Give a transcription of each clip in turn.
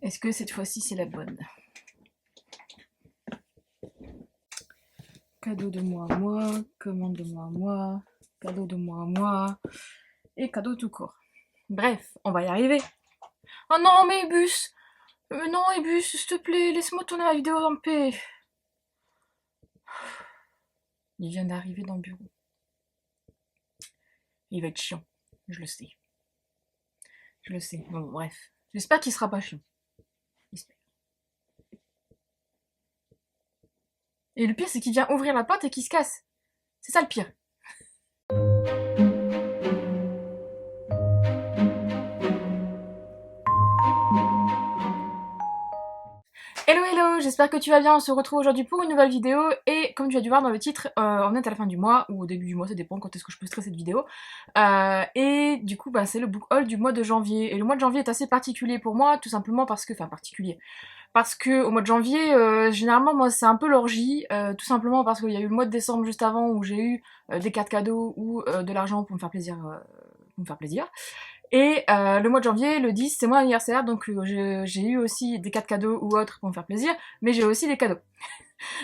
Est-ce que cette fois-ci c'est la bonne? Cadeau de moi à moi, commande de moi à moi, cadeau de moi à moi, et cadeau tout court. Bref, on va y arriver. Oh non, mais Bus! Non, Ebus, s'il te plaît, laisse-moi tourner la vidéo en paix. Il vient d'arriver dans le bureau. Il va être chiant. Je le sais. Je le sais. Bon, bref. J'espère qu'il sera pas chiant. J'espère. Et le pire, c'est qu'il vient ouvrir la porte et qu'il se casse. C'est ça le pire. Hello hello, j'espère que tu vas bien, on se retrouve aujourd'hui pour une nouvelle vidéo et comme tu as dû voir dans le titre, on est à la fin du mois ou au début du mois, ça dépend quand est-ce que je posterai cette vidéo. Et du coup c'est le book haul du mois de janvier et le mois de janvier est assez particulier pour moi tout simplement parce que, parce que au mois de janvier, généralement moi c'est un peu l'orgie, tout simplement parce qu'il y a eu le mois de décembre juste avant où j'ai eu des cartes cadeaux ou de l'argent pour me faire plaisir. Et le mois de janvier, le 10, c'est mon anniversaire, donc j'ai eu aussi des cartes cadeaux ou autres pour me faire plaisir, mais j'ai aussi des cadeaux.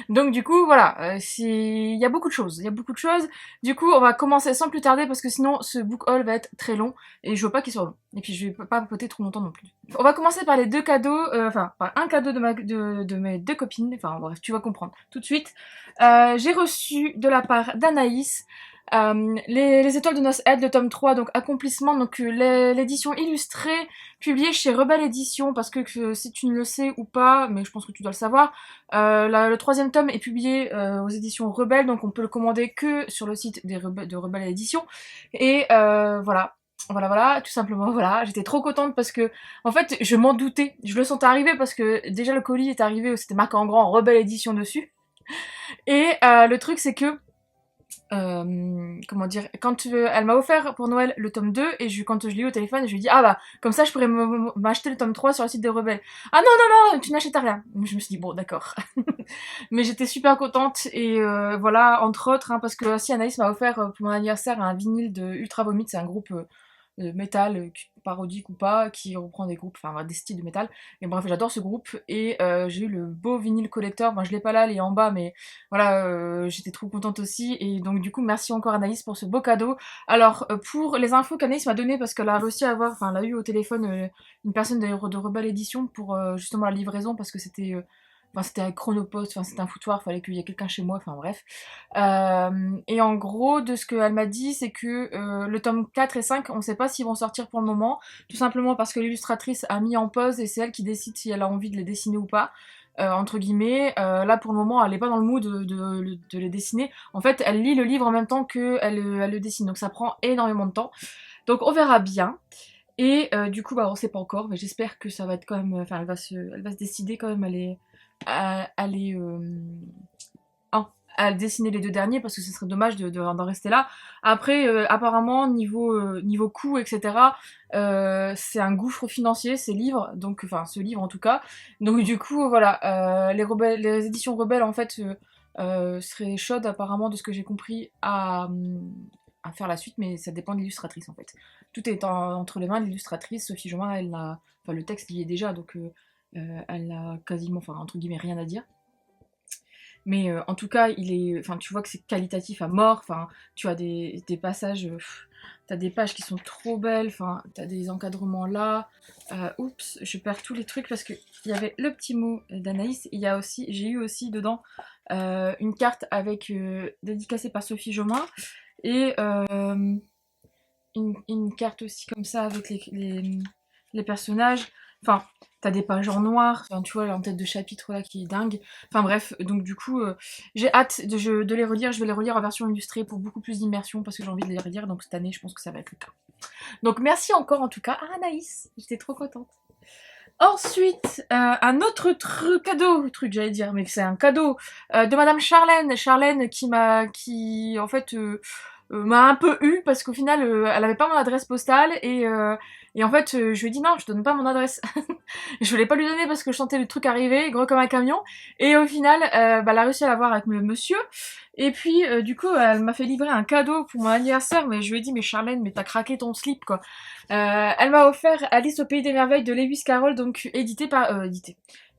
Donc du coup, voilà, il y a beaucoup de choses, il y a beaucoup de choses. Du coup, on va commencer sans plus tarder parce que sinon ce book haul va être très long et je veux pas qu'il soit long. Et puis je vais pas papoter trop longtemps non plus. On va commencer par les deux cadeaux, par un cadeau de mes deux copines, enfin bref, tu vas comprendre tout de suite. J'ai reçu de la part d'Anaïs les étoiles de noces Ed, le tome 3, donc accomplissement, donc l'édition illustrée publiée chez Rebelle Édition, parce que si tu ne le sais ou pas, mais je pense que tu dois le savoir, le troisième tome est publié aux éditions Rebelle, donc on peut le commander que sur le site de Rebelle Édition, et voilà. Voilà, tout simplement, voilà. J'étais trop contente parce que, en fait, je m'en doutais. Je le sentais arriver parce que déjà le colis est arrivé, c'était marqué en grand Rebelle Édition dessus. Et le truc, c'est que comment dire, quand elle m'a offert pour Noël le tome 2 et quand je l'ai eu au téléphone, je lui ai dit ah bah comme ça je pourrais m'acheter le tome 3 sur le site des rebelles. Ah non non non, tu n'achètes rien. Je me suis dit bon d'accord. Mais j'étais super contente et voilà, entre autres parce que aussi Anaïs m'a offert pour mon anniversaire un vinyle de Ultra Vomit, c'est un groupe métal, parodique ou pas, qui reprend des groupes, enfin des styles de métal. Et bref, j'adore ce groupe. Et j'ai eu le beau vinyle collector. Bon, je l'ai pas là, il est en bas, mais voilà, j'étais trop contente aussi. Et donc du coup, merci encore Anaïs pour ce beau cadeau. Alors pour les infos qu'Anaïs m'a donné, parce qu'elle a réussi à avoir, enfin elle a eu au téléphone une personne de Rebelle Édition pour justement la livraison, parce que c'était un chronopost, enfin c'était un foutoir, fallait qu'il y ait quelqu'un chez moi, enfin bref. Et en gros, de ce qu'elle m'a dit, c'est que le tome 4 et 5, on sait pas s'ils vont sortir pour le moment, tout simplement parce que l'illustratrice a mis en pause et c'est elle qui décide si elle a envie de les dessiner ou pas. Entre guillemets, là pour le moment elle est pas dans le mood de les dessiner. En fait elle lit le livre en même temps qu'elle elle le dessine, donc ça prend énormément de temps. Donc on verra bien. Et du coup on sait pas encore, mais j'espère que ça va être quand même, enfin elle va se décider quand même à les à dessiner les deux derniers parce que ce serait dommage d'en rester là. Après, apparemment, niveau coût, etc., c'est un gouffre financier, ces livres, donc, enfin, ce livre en tout cas. Donc, du coup, voilà, les éditions Rebelles, en fait, seraient chaudes, apparemment, de ce que j'ai compris, à faire la suite, mais ça dépend de l'illustratrice, en fait. Tout est entre les mains de l'illustratrice. Sophie Jomain, enfin, le texte y est déjà, donc elle a quasiment, enfin, entre guillemets, rien à dire. Mais en tout cas, enfin, tu vois que c'est qualitatif à mort. Enfin, tu as des passages, t'as des pages qui sont trop belles. Enfin, t'as des encadrements là. Oups, je perds tous les trucs parce que il y avait le petit mot d'Anaïs. J'ai eu aussi dedans une carte avec dédicacée par Sophie Jomain et une carte aussi comme ça avec les personnages. Enfin, t'as des pages en noir, enfin, tu vois, en tête de chapitre là qui est dingue. Enfin bref, donc du coup, j'ai hâte de les relire. Je vais les relire en version illustrée pour beaucoup plus d'immersion parce que j'ai envie de les relire. Donc cette année, je pense que ça va être le cas. Donc merci encore en tout cas à Anaïs. J'étais trop contente. Ensuite, un autre truc j'allais dire, mais c'est un cadeau de Madame Charlène. Charlène qui en fait m'a un peu eu parce qu'au final elle avait pas mon adresse postale et Et en fait, je lui ai dit non, je donne pas mon adresse. Je voulais pas lui donner parce que je sentais le truc arriver, gros comme un camion. Et au final, elle a réussi à l'avoir avec le monsieur. Et puis, du coup, elle m'a fait livrer un cadeau pour mon anniversaire, mais je lui ai dit, mais Charlène, mais t'as craqué ton slip, quoi. Elle m'a offert Alice au Pays des Merveilles de Lewis Carroll, donc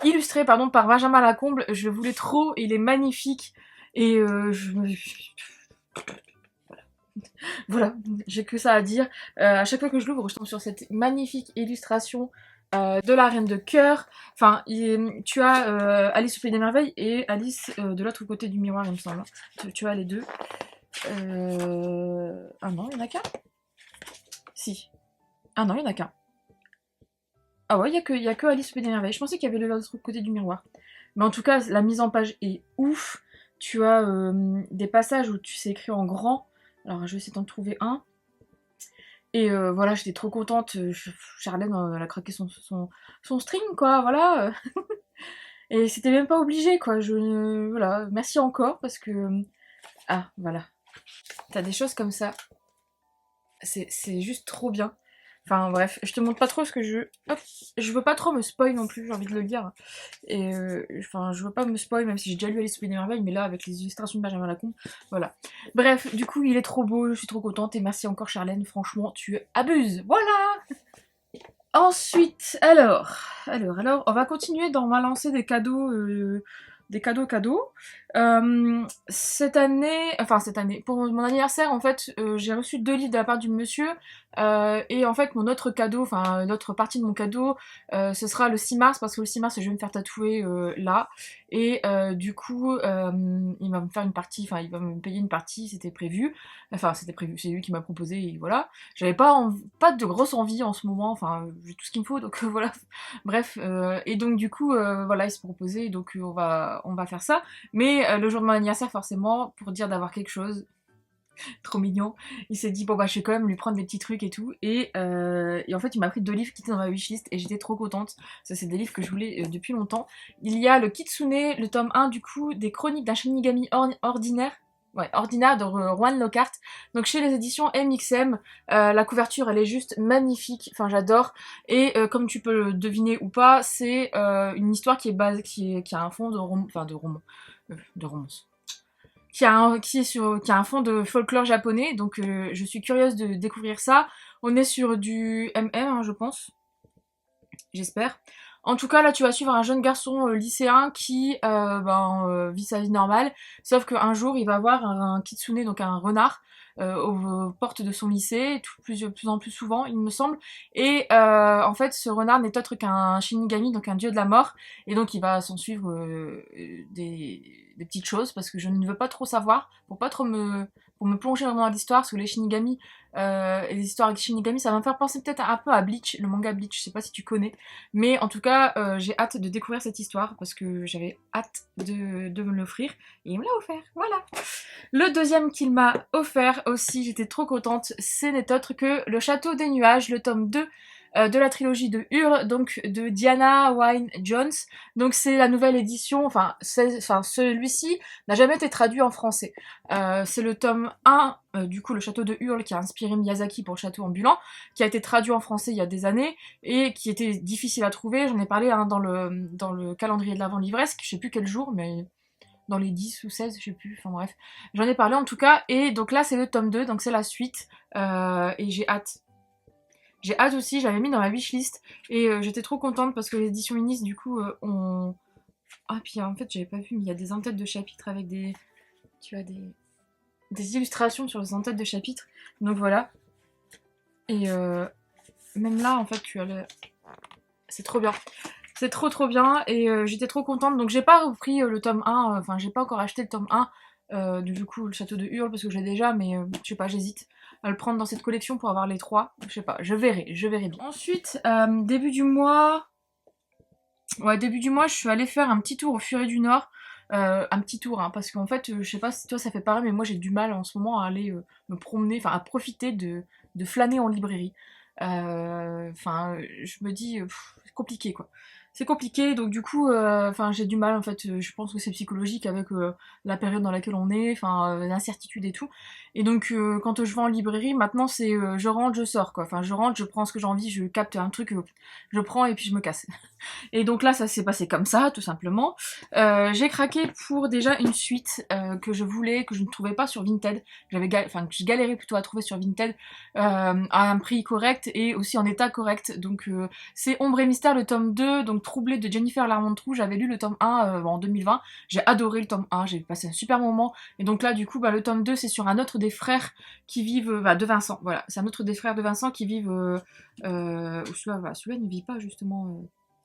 illustré, pardon, par Benjamin Lacombe. Je le voulais trop, il est magnifique. Et voilà, j'ai que ça à dire. À chaque fois que je l'ouvre, je tombe sur cette magnifique illustration de la Reine de Cœur. Enfin, tu as Alice au Pays des Merveilles et Alice de l'autre côté du miroir, il me semble. Tu as les deux. Ah non, il y en a qu'un. Si. Ah non, il y en a qu'un. Ah ouais, il y a que Alice au Pays des Merveilles. Je pensais qu'il y avait l'autre côté du miroir. Mais en tout cas, la mise en page est ouf. Tu as des passages où tu sais écrire en grand. Alors, je vais essayer d'en trouver un. Et voilà, j'étais trop contente. Charlène, elle a craqué son string, quoi, voilà. Et c'était même pas obligé, quoi. Voilà, merci encore, parce que... Ah, voilà. T'as des choses comme ça. C'est juste trop bien. Enfin bref, je te montre pas trop ce que je... Hop, je veux pas trop me spoil non plus, j'ai envie de le lire. Et enfin, je veux pas me spoil, même si j'ai déjà lu Alice au Pays des Merveilles, mais là, avec les illustrations de Benjamin Lacombe, voilà. Bref, du coup, il est trop beau, je suis trop contente, et merci encore Charlène, franchement, tu abuses. Voilà. Ensuite, alors, on va continuer dans ma lancée des cadeaux, cadeaux. Cette année, pour mon anniversaire, en fait, j'ai reçu 2 livres de la part du monsieur, et en fait, mon autre cadeau, enfin, l'autre partie de mon cadeau, ce sera le 6 mars, parce que le 6 mars, je vais me faire tatouer là, et du coup, il va me faire une partie, enfin, il va me payer une partie, c'était prévu, c'est lui qui m'a proposé, et voilà. J'avais pas de grosse envie en ce moment, enfin, j'ai tout ce qu'il me faut, donc voilà. Bref, et donc du coup, voilà, il se proposait, donc on va faire ça. Mais le jour de mon anniversaire, forcément, pour dire d'avoir quelque chose, trop mignon, il s'est dit, bon bah je vais quand même lui prendre des petits trucs et tout. Et en fait, il m'a pris 2 livres qui étaient dans ma wishlist, et j'étais trop contente. Ça, c'est des livres que je voulais depuis longtemps. Il y a le Kitsune, le tome 1 du coup, des chroniques d'un Shinigami ordinaire. Ouais, ordinaire de Juan Lockhart. Donc chez les éditions MXM, la couverture elle est juste magnifique, enfin j'adore. Et comme tu peux le deviner ou pas, c'est une histoire qui est basée, qui a un fond de roman, de romance. Qui a un fond de folklore japonais, donc je suis curieuse de découvrir ça. On est sur du MM, hein, je pense. J'espère. En tout cas, là, tu vas suivre un jeune garçon lycéen qui vit sa vie normale, sauf qu'un jour, il va voir un kitsune, donc un renard, aux portes de son lycée, plus en plus souvent, il me semble. Et en fait, ce renard n'est autre qu'un Shinigami, donc un dieu de la mort, et donc il va s'en suivre des petites choses, parce que je ne veux pas trop savoir, pour me plonger vraiment dans l'histoire, parce que les Shinigami, et les histoires avec Shinigami, ça va me faire penser peut-être un peu à Bleach, le manga Bleach, je sais pas si tu connais. Mais en tout cas, j'ai hâte de découvrir cette histoire parce que j'avais hâte de me l'offrir. Et il me l'a offert, voilà. Le deuxième qu'il m'a offert aussi, j'étais trop contente, ce n'est autre que Le Château des Nuages, le tome 2 de la trilogie de Hurle, donc de Diana Wynne Jones. Donc c'est la nouvelle édition, celui-ci n'a jamais été traduit en français. C'est le tome 1, du coup le château de Hurle qui a inspiré Miyazaki pour le château ambulant, qui a été traduit en français il y a des années, et qui était difficile à trouver. J'en ai parlé dans le calendrier de l'avant livresque, je sais plus quel jour, mais dans les 10 ou 16, je sais plus, enfin bref. J'en ai parlé en tout cas, et donc là c'est le tome 2, donc c'est la suite, et j'ai hâte. J'ai hâte aussi, j'avais mis dans ma wishlist, et j'étais trop contente parce que l'édition Inis du coup ont... Ah puis en fait j'avais pas vu, mais il y a des en-têtes de chapitres avec des... Tu as des illustrations sur les en-têtes de chapitres, donc voilà. Et même là en fait tu as le... C'est trop bien. C'est trop bien, et j'étais trop contente, donc j'ai pas repris le tome 1, enfin j'ai pas encore acheté le tome 1, du coup le château de Hurle parce que j'ai déjà, mais je sais pas, j'hésite à le prendre dans cette collection pour avoir les 3, je sais pas, je verrai bien. Ensuite, début du mois, je suis allée faire un petit tour au Furet du Nord, un petit tour, hein, parce qu'en fait, je sais pas si toi ça fait pareil, mais moi j'ai du mal en ce moment à aller me promener, enfin à profiter de flâner en librairie. Enfin, je me dis, c'est compliqué quoi. c'est compliqué, donc du coup, enfin j'ai du mal en fait, je pense que c'est psychologique avec la période dans laquelle on est, enfin l'incertitude et tout. Et donc quand je vais en librairie, maintenant c'est je rentre, je sors quoi. Enfin je rentre, je prends ce que j'ai envie, je capte un truc, je prends et puis je me casse. Et donc là, ça s'est passé comme ça, tout simplement. J'ai craqué pour déjà une suite que je voulais, que je ne trouvais pas sur Vinted. Enfin, que je galérais plutôt à trouver sur Vinted à un prix correct et aussi en état correct. Donc c'est Ombre et Mystère, le tome 2, donc Troublé de Jennifer Larmontrou. J'avais lu le tome 1 en 2020. J'ai adoré le tome 1, j'ai passé un super moment. Et donc là, du coup, le tome 2, c'est sur un autre des frères qui vivent, de Vincent. Voilà, c'est un autre des frères de Vincent qui vivent. Celui-là ne vit pas justement.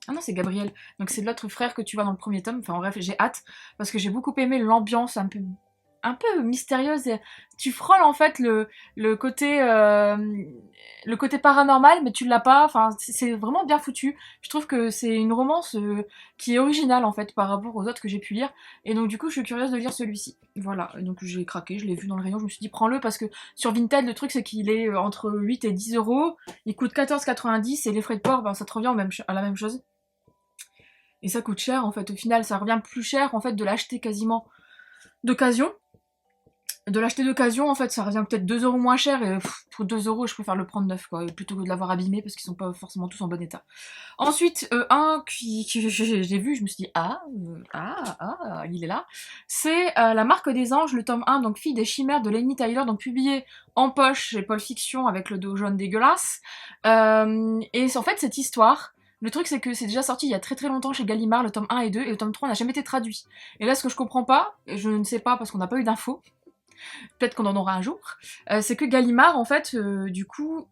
Ah non, c'est Gabriel. Donc c'est l'autre frère que tu vois dans le premier tome. Enfin bref, j'ai hâte parce que j'ai beaucoup aimé l'ambiance un peu mystérieuse. Et tu frôles en fait le côté paranormal, mais tu l'as pas. Enfin, c'est vraiment bien foutu. Je trouve que c'est une romance qui est originale en fait par rapport aux autres que j'ai pu lire. Et donc du coup, je suis curieuse de lire celui-ci. Voilà. Donc j'ai craqué, je l'ai vu dans le rayon. Je me suis dit prends-le parce que sur Vinted, le truc c'est qu'il est entre 8 et 10 euros. Il coûte 14,90 et les frais de port, ben, ça te revient à la même chose. Et ça coûte cher en fait, au final ça revient plus cher en fait de l'acheter quasiment d'occasion. De l'acheter d'occasion en fait ça revient peut-être 2 euros moins cher et pour 2 euros je préfère le prendre neuf quoi, plutôt que de l'avoir abîmé parce qu'ils sont pas forcément tous en bon état. Ensuite un qui j'ai vu, je me suis dit il est là. C'est La Marque des Anges, le tome 1, donc Fille des Chimères de Laini Tyler, donc publié en poche chez Paul Fiction avec le dos jaune dégueulasse. Et en fait cette histoire, le truc, c'est que c'est déjà sorti il y a très très longtemps chez Gallimard, le tome 1 et 2, et le tome 3 n'a jamais été traduit. Et là, ce que je comprends pas, et je ne sais pas parce qu'on n'a pas eu d'infos, peut-être qu'on en aura un jour, c'est que Gallimard, en fait, du coup,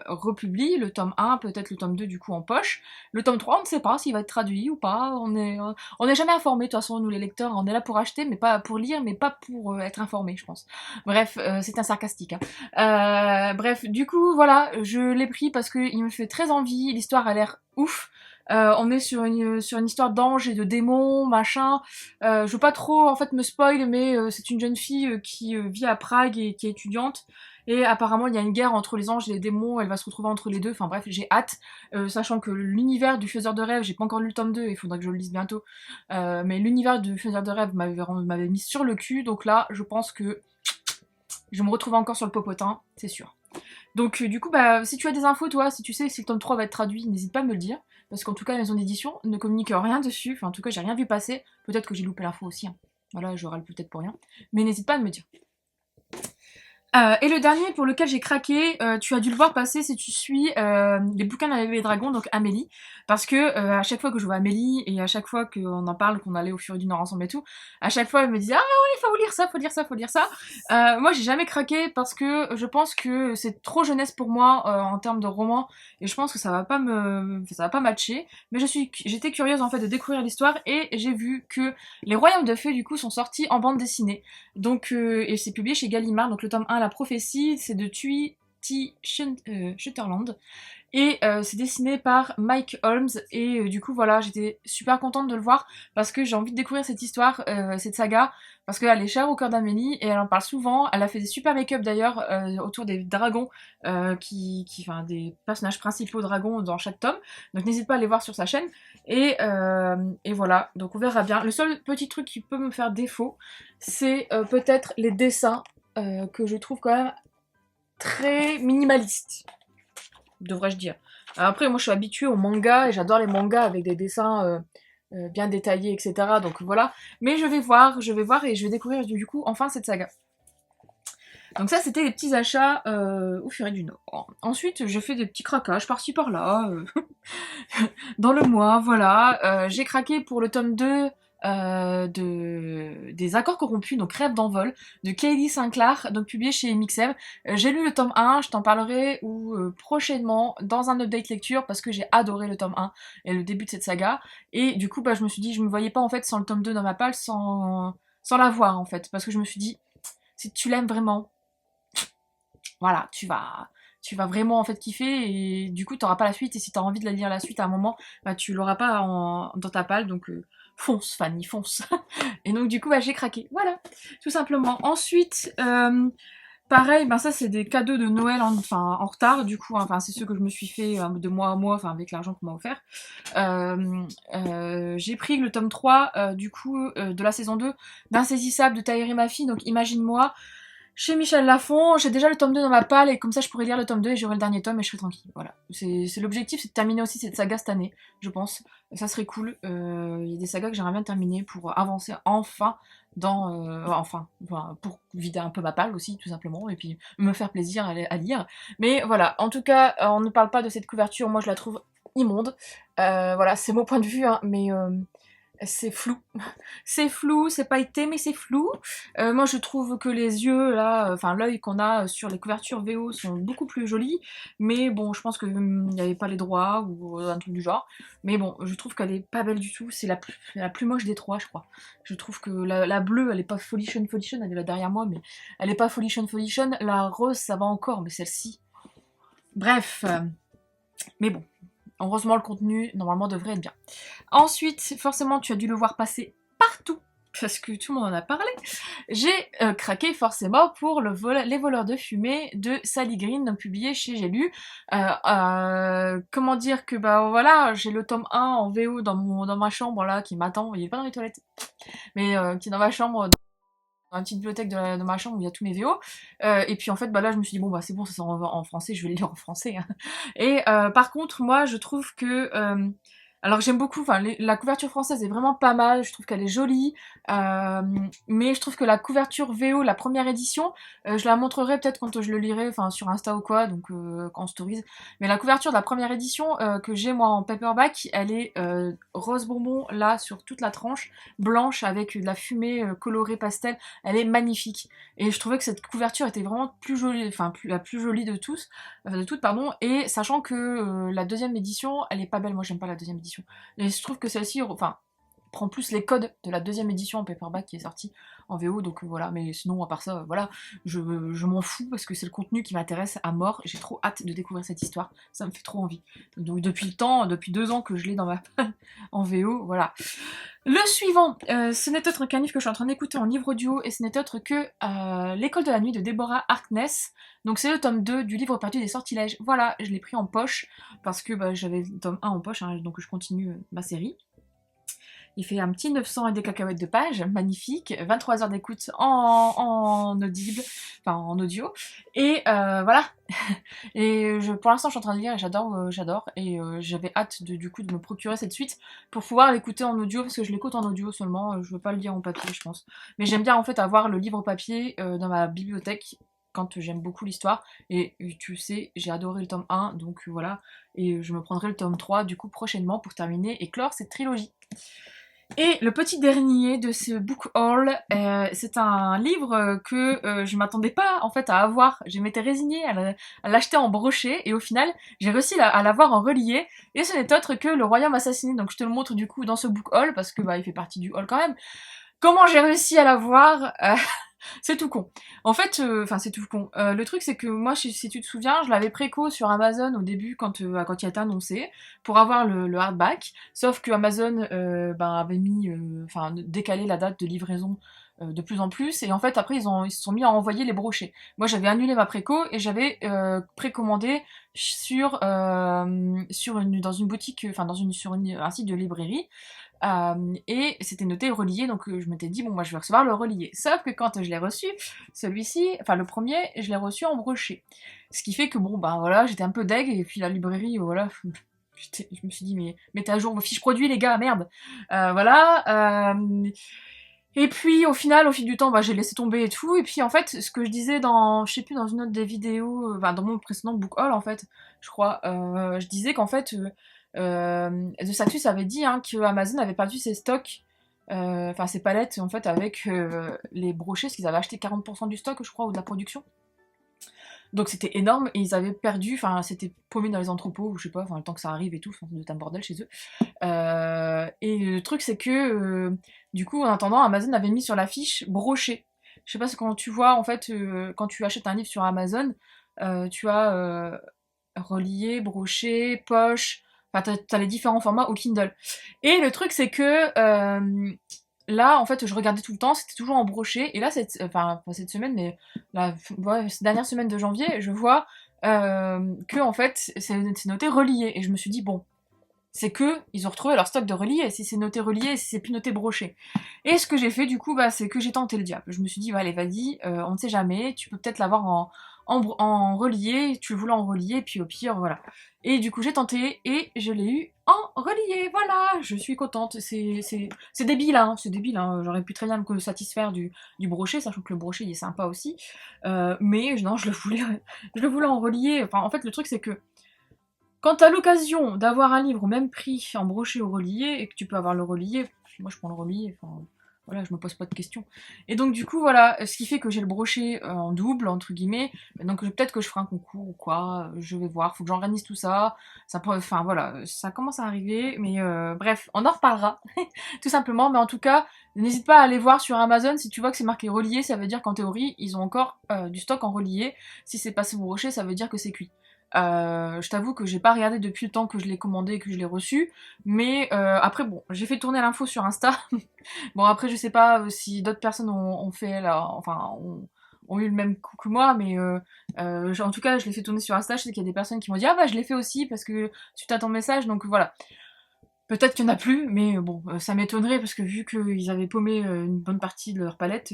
republie le tome 1, peut-être le tome 2 du coup en poche. Le tome 3, on ne sait pas s'il va être traduit ou pas, on est jamais informé, de toute façon, nous les lecteurs, on est là pour acheter, mais pas pour lire, mais pas pour être informé, je pense. Bref, c'est un sarcastique. Hein. Bref, du coup, voilà, je l'ai pris parce qu'il me fait très envie, l'histoire a l'air ouf. On est sur une histoire d'anges et de démons, machin. Je veux pas trop en fait me spoil, mais c'est une jeune fille qui vit à Prague et qui est étudiante. Et apparemment il y a une guerre entre les anges et les démons, elle va se retrouver entre les deux, enfin bref, j'ai hâte, sachant que l'univers du faiseur de rêve, j'ai pas encore lu le tome 2, il faudra que je le lise bientôt, mais l'univers du faiseur de rêve m'avait mis sur le cul, donc là je pense que je me retrouve encore sur le popotin, c'est sûr. Donc du coup, si tu as des infos, toi, si tu sais si le tome 3 va être traduit, n'hésite pas à me le dire. Parce qu'en tout cas, la maison d'édition ne communique rien dessus. Enfin, en tout cas, j'ai rien vu passer. Peut-être que j'ai loupé l'info aussi. Hein. Voilà, je râle peut-être pour rien. Mais n'hésite pas à me dire. Et le dernier pour lequel j'ai craqué, tu as dû le voir passer si tu suis les bouquins d'un bébé dragon, donc Amélie, parce que à chaque fois que je vois Amélie et à chaque fois qu'on en parle, qu'on allait au Furie du Nord ensemble et tout, à chaque fois elle me dit ah oui faut lire ça, faut lire ça, faut lire ça. Moi j'ai jamais craqué parce que je pense que c'est trop jeunesse pour moi en termes de roman et je pense que ça va pas matcher. Mais j'étais curieuse en fait de découvrir l'histoire et j'ai vu que les Royaumes de Feu du coup sont sortis en bande dessinée. Donc, et c'est publié chez Gallimard, donc le tome 1, La Prophétie, c'est de Thuy T. Sutherland. Et c'est dessiné par Mike Holmes. Et du coup, voilà, j'étais super contente de le voir parce que j'ai envie de découvrir cette histoire, cette saga, parce qu'elle est chère au cœur d'Amélie et elle en parle souvent. Elle a fait des super make-up d'ailleurs autour des dragons, enfin, des personnages principaux dragons dans chaque tome. Donc n'hésite pas à aller voir sur sa chaîne. Et voilà, donc on verra bien. Le seul petit truc qui peut me faire défaut, c'est peut-être les dessins que je trouve quand même très minimalistes, devrais-je dire. Alors après, moi je suis habituée aux mangas et j'adore les mangas avec des dessins bien détaillés, etc. Donc voilà. Mais je vais voir et je vais découvrir du coup enfin cette saga. Donc ça, c'était les petits achats au Furet du Nord. Ensuite, je fais des petits craquages par-ci par-là. Dans le mois, voilà. J'ai craqué pour le tome 2 des Accords corrompus, donc Rêve d'envol, de Kaylee Sinclair, donc publié chez Mixev. J'ai lu le tome 1, je t'en parlerai prochainement dans un update lecture parce que j'ai adoré le tome 1 et le début de cette saga. Et du coup, je me suis dit, je me voyais pas en fait sans le tome 2 dans ma palle, sans la voir en fait. Parce que je me suis dit, si tu l'aimes vraiment, voilà, tu vas vraiment en fait kiffer et du coup t'auras pas la suite et si t'as envie de la lire la suite à un moment, tu l'auras pas dans ta palle donc fonce Fanny, fonce. Et donc du coup j'ai craqué, voilà, tout simplement. Ensuite, pareil, ben ça c'est des cadeaux de Noël en retard du coup, hein. Enfin c'est ceux que je me suis fait de mois à mois, enfin avec l'argent qu'on m'a offert. J'ai pris le tome 3 du coup de la saison 2 d'Insaisissable de Taïri Mafi, donc imagine-moi, chez Michel Lafon, j'ai déjà le tome 2 dans ma palle et comme ça je pourrais lire le tome 2 et j'aurai le dernier tome et je serai tranquille. Voilà. C'est l'objectif, c'est de terminer aussi cette saga cette année, je pense. Ça serait cool. Il y a des sagas que j'aimerais bien terminer pour avancer enfin dans. Enfin, pour vider un peu ma palle aussi, tout simplement, et puis me faire plaisir à lire. Mais voilà, en tout cas, on ne parle pas de cette couverture, moi je la trouve immonde. Voilà, c'est mon point de vue, hein, mais c'est flou. C'est flou, c'est pas été, mais c'est flou. Moi, je trouve que les yeux, là, enfin, l'œil qu'on a sur les couvertures VO sont beaucoup plus jolis. Mais bon, je pense qu'il n'y avait pas les droits ou un truc du genre. Mais bon, je trouve qu'elle est pas belle du tout. C'est la plus moche des trois, je crois. Je trouve que la bleue, elle est pas folichon, folichon. Elle est là derrière moi, mais elle est pas folichon, folichon. La rose, ça va encore, mais celle-ci. Bref. Mais bon. Heureusement, le contenu, normalement, devrait être bien. Ensuite, forcément, tu as dû le voir passer partout, parce que tout le monde en a parlé. J'ai craqué forcément pour Les voleurs de fumée de Sally Green, donc publié chez J'ai lu. Comment dire que, bah voilà, j'ai le tome 1 en VO dans ma chambre, là, qui m'attend. Il est pas dans les toilettes, mais qui est dans ma chambre, dans la petite bibliothèque de ma chambre où il y a tous mes VO. Et puis en fait, bah là, je me suis dit, bon, bah c'est bon, ça sort en français, je vais le lire en français, hein. Et par contre, moi, je trouve que alors j'aime beaucoup, enfin la couverture française est vraiment pas mal, je trouve qu'elle est jolie, mais je trouve que la couverture VO, la première édition, je la montrerai peut-être quand je le lirai, enfin sur Insta ou quoi, donc quand on stories. Mais la couverture de la première édition que j'ai moi en paperback, elle est rose bonbon là sur toute la tranche, blanche avec de la fumée colorée pastel, elle est magnifique. Et je trouvais que cette couverture était vraiment plus jolie, enfin la plus jolie de tous, de toutes pardon, et sachant que la deuxième édition, elle est pas belle, moi j'aime pas la deuxième édition. Et je trouve que celle-ci, enfin, prend plus les codes de la deuxième édition en paperback qui est sortie en VO, donc voilà, mais sinon, à part ça, voilà, je m'en fous parce que c'est le contenu qui m'intéresse à mort, j'ai trop hâte de découvrir cette histoire, ça me fait trop envie. Donc depuis 2 ans que je l'ai dans ma en VO, voilà. Le suivant, ce n'est autre qu'un livre que je suis en train d'écouter en livre audio, et ce n'est autre que L'école de la nuit de Deborah Harkness. Donc c'est le tome 2 du livre perdu des sortilèges. Voilà, je l'ai pris en poche, parce que bah, j'avais le tome 1 en poche, hein, donc je continue ma série. Il fait un petit 900 et des cacahuètes de pages, magnifique, 23 heures d'écoute en audible, enfin en audio, et voilà. Et pour l'instant, je suis en train de lire et j'adore, et j'avais hâte du coup de me procurer cette suite pour pouvoir l'écouter en audio, parce que je l'écoute en audio seulement, je veux pas le lire en papier, je pense. Mais j'aime bien en fait avoir le livre papier dans ma bibliothèque quand j'aime beaucoup l'histoire, et tu sais, j'ai adoré le tome 1, donc voilà, et je me prendrai le tome 3 du coup prochainement pour terminer et clore cette trilogie. Et le petit dernier de ce book haul, c'est un livre que je m'attendais pas en fait à avoir. Je m'étais résignée à l'acheter en brochet, et au final j'ai réussi à l'avoir en relié. Et ce n'est autre que Le Royaume assassiné. Donc je te le montre du coup dans ce book haul parce que bah il fait partie du haul quand même. Comment j'ai réussi à l'avoir c'est tout con. En fait, enfin c'est tout con. Le truc c'est que moi, si tu te souviens, je l'avais préco sur Amazon au début quand il a été annoncé pour avoir le hardback. Sauf que Amazon ben, avait mis, enfin décalé la date de livraison de plus en plus. Et en fait après ils se sont mis à envoyer les brochets. Moi j'avais annulé ma préco et j'avais précommandé dans une boutique, enfin sur un site de librairie. Et c'était noté relié, donc je m'étais dit, bon, moi je vais recevoir le relié. Sauf que quand je l'ai reçu, celui-ci, enfin le premier, je l'ai reçu en brochet. Ce qui fait que, bon, bah voilà, j'étais un peu deg, et puis la librairie, voilà, je me suis dit, mais mettez à jour vos fiches produits, les gars, merde. Voilà. Et puis au final, au fil du temps, bah, j'ai laissé tomber et tout. Et puis en fait, ce que je disais dans, je sais plus, dans une autre des vidéos, enfin dans mon précédent book haul en fait, je crois, je disais qu'en fait, De Satus avait dit hein, que Amazon avait perdu ses stocks, enfin ses palettes en fait avec les brochets, parce qu'ils avaient acheté 40% du stock, je crois, ou de la production. Donc c'était énorme, et ils avaient perdu, enfin c'était paumé dans les entrepôts, ou je sais pas, enfin le temps que ça arrive et tout, enfin, c'est un bordel chez eux. Et le truc c'est que du coup en attendant, Amazon avait mis sur l'affiche brochet. Je sais pas, c'est quand tu vois en fait, quand tu achètes un livre sur Amazon, tu as relié, brochet, poche, enfin t'as les différents formats au Kindle. Et le truc c'est que là, en fait, je regardais tout le temps, c'était toujours en broché. Et là, pas cette semaine, mais ouais, cette dernière semaine de janvier, je vois que, en fait, c'est noté relié. Et je me suis dit, bon, c'est que ils ont retrouvé leur stock de reliés. Si c'est noté relié, si c'est plus noté broché. Et ce que j'ai fait, du coup, bah, c'est que j'ai tenté le diable. Je me suis dit, bah, allez, vas-y, on ne sait jamais, tu peux peut-être l'avoir en relié, tu le voulais en relié, puis au pire, voilà. Et du coup, j'ai tenté, et je l'ai eu en relié, voilà, je suis contente. C'est débile, hein, c'est débile, hein. J'aurais pu très bien me satisfaire du brochet, sachant que le brochet, il est sympa aussi. Mais non, je le voulais en relié. Enfin, en fait, le truc, c'est que quand t'as l'occasion d'avoir un livre au même prix en brochet ou relié, et que tu peux avoir le relié, moi je prends le relié, enfin voilà, je me pose pas de questions. Et donc du coup voilà, ce qui fait que j'ai le brochet en double, entre guillemets, donc peut-être que je ferai un concours ou quoi, je vais voir, faut que j'organise tout ça, enfin voilà, ça commence à arriver, mais bref, on en reparlera, tout simplement, mais en tout cas, n'hésite pas à aller voir sur Amazon, si tu vois que c'est marqué relié, ça veut dire qu'en théorie, ils ont encore du stock en relié, si c'est passé au brochet, ça veut dire que c'est cuit. Je t'avoue que j'ai pas regardé depuis le temps que je l'ai commandé et que je l'ai reçu, mais après bon, j'ai fait tourner l'info sur Insta. Bon après je sais pas si d'autres personnes ont fait là, enfin ont eu le même coup que moi, mais en tout cas je l'ai fait tourner sur Insta. Je sais qu'il y a des personnes qui m'ont dit ah bah je l'ai fait aussi parce que suite à ton message, donc voilà. Peut-être qu'il y en a plus, mais bon, ça m'étonnerait parce que vu qu'ils avaient paumé une bonne partie de leur palette,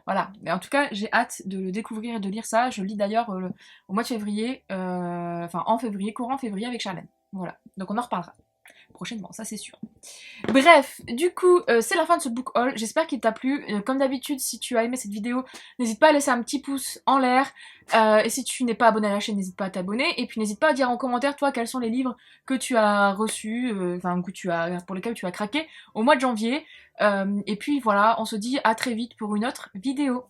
voilà, mais en tout cas, j'ai hâte de le découvrir et de lire ça. Je lis d'ailleurs au mois de février, enfin en février, courant février avec Charlène. Voilà, donc on en reparlera prochainement, ça c'est sûr. Bref, du coup, c'est la fin de ce book haul. J'espère qu'il t'a plu. Comme d'habitude, si tu as aimé cette vidéo, n'hésite pas à laisser un petit pouce en l'air. Et si tu n'es pas abonné à la chaîne, n'hésite pas à t'abonner. Et puis n'hésite pas à dire en commentaire, toi, quels sont les livres que tu as reçus, enfin, pour lesquels tu as craqué au mois de janvier. Et puis voilà, on se dit à très vite pour une autre vidéo.